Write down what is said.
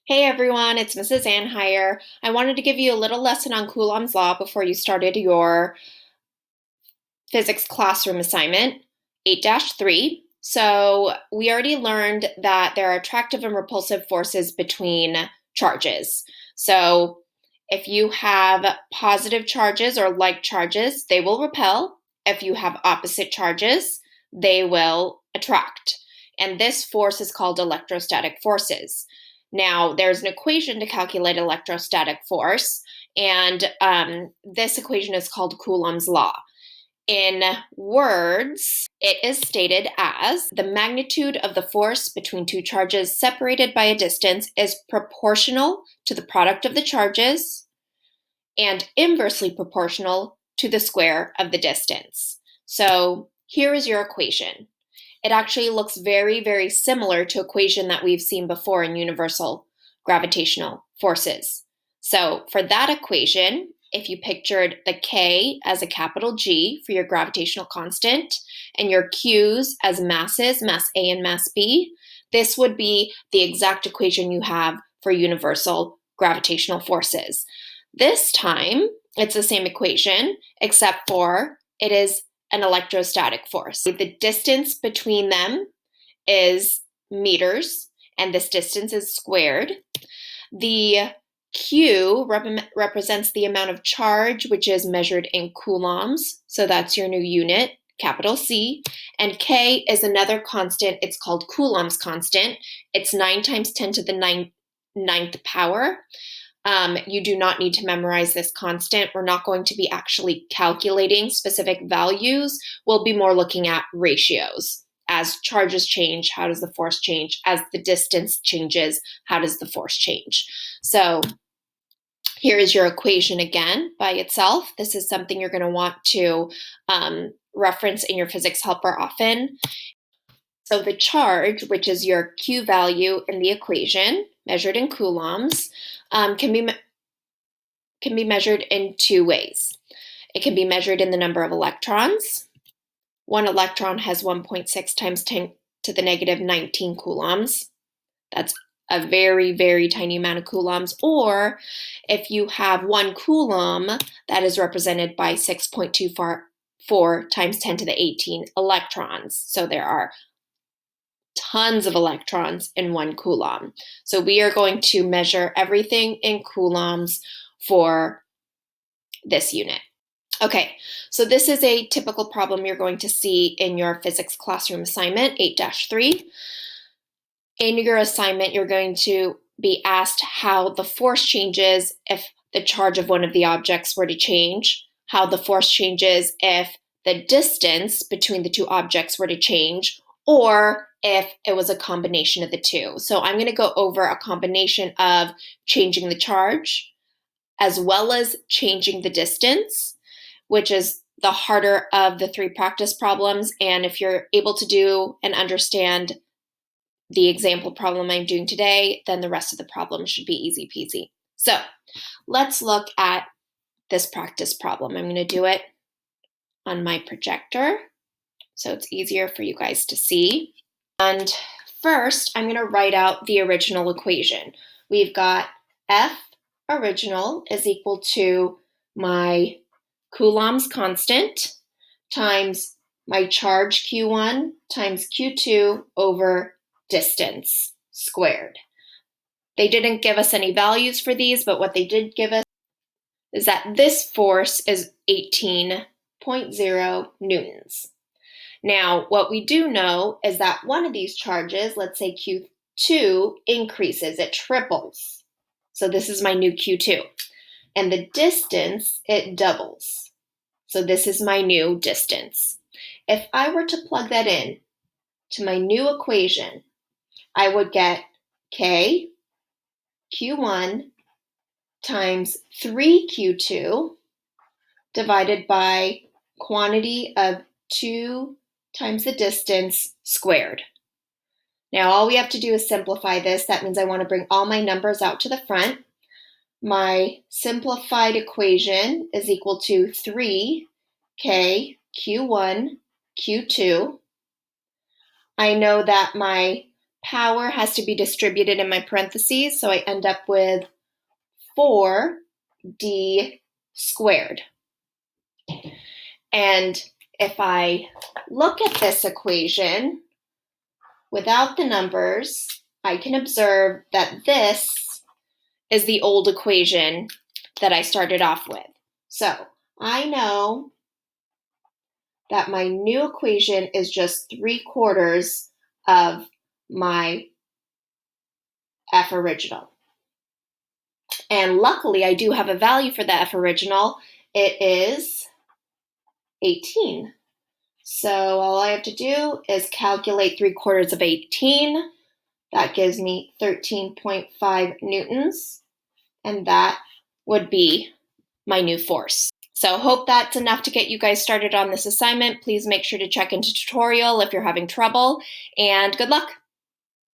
Hey everyone, it's Mrs. Anhire. I wanted to give you a little lesson on Coulomb's law before you started your physics classroom assignment, 8-3. So we already learned that there are attractive and repulsive forces between charges. So if you have positive charges or like charges, they will repel. If you have opposite charges, they will attract. And this force is called electrostatic forces. Now, there's an equation to calculate electrostatic force, and this equation is called Coulomb's law. In words, it is stated as the magnitude of the force between two charges separated by a distance is proportional to the product of the charges and inversely proportional to the square of the distance. So here is your equation. It actually looks very, very similar to equation that we've seen before in universal gravitational forces. So for that equation, if you pictured the K as a capital G for your gravitational constant and your Q's as masses, mass A and mass B, this would be the exact equation you have for universal gravitational forces. This time, it's the same equation, except for it is an electrostatic force. The distance between them is meters, and this distance is squared. The Q represents the amount of charge, which is measured in coulombs. So that's your new unit, capital C. And K is another constant. It's called Coulomb's constant. It's 9 times 10 to the ninth power. You do not need to memorize this constant. We're not going to be actually calculating specific values. We'll be more looking at ratios. As charges change, how does the force change? As the distance changes, how does the force change? So here is your equation again by itself. This is something you're going to want to reference in your physics helper often. So the charge, which is your Q value in the equation, measured in coulombs, can be measured in two ways. It can be measured in the number of electrons. One electron has 1.6 times 10 to the negative 19 coulombs. That's a very, very tiny amount of coulombs. Or if you have 1 coulomb, that is represented by 6.24 times 10 to the 18 electrons. So there are tons of electrons in 1 coulomb. So we are going to measure everything in coulombs for this unit. Okay, so this is a typical problem you're going to see in your physics classroom assignment, 8-3. In your assignment, you're going to be asked how the force changes if the charge of one of the objects were to change, how the force changes if the distance between the two objects were to change, or if it was a combination of the two. So I'm going to go over a combination of changing the charge as well as changing the distance, which is the harder of the 3 practice problems. And if you're able to do and understand the example problem I'm doing today, then the rest of the problem should be easy peasy. So let's look at this practice problem. I'm going to do it on my projector so it's easier for you guys to see. And first, I'm going to write out the original equation. We've got F original is equal to my Coulomb's constant times my charge Q1 times Q2 over distance squared. They didn't give us any values for these, but what they did give us is that this force is 18.0 newtons. Now, what we do know is that one of these charges, let's say Q2, increases, it triples. So this is my new Q2. And the distance, it doubles. So this is my new distance. If I were to plug that in to my new equation, I would get K Q1 times 3Q2 divided by quantity of 2 times the distance squared. Now all we have to do is simplify this. That means I want to bring all my numbers out to the front. My simplified equation is equal to 3K Q1 Q2. I know that my power has to be distributed in my parentheses, so I end up with 4d squared. And if I look at this equation without the numbers, I can observe that this is the old equation that I started off with. So I know that my new equation is just 3/4 of my f original. And luckily, I do have a value for the f original. It is 18. So all I have to do is calculate 3/4 of 18. That gives me 13.5 newtons, and that would be my new force. So hope that's enough to get you guys started on this assignment. Please make sure to check into tutorial if you're having trouble, and good luck.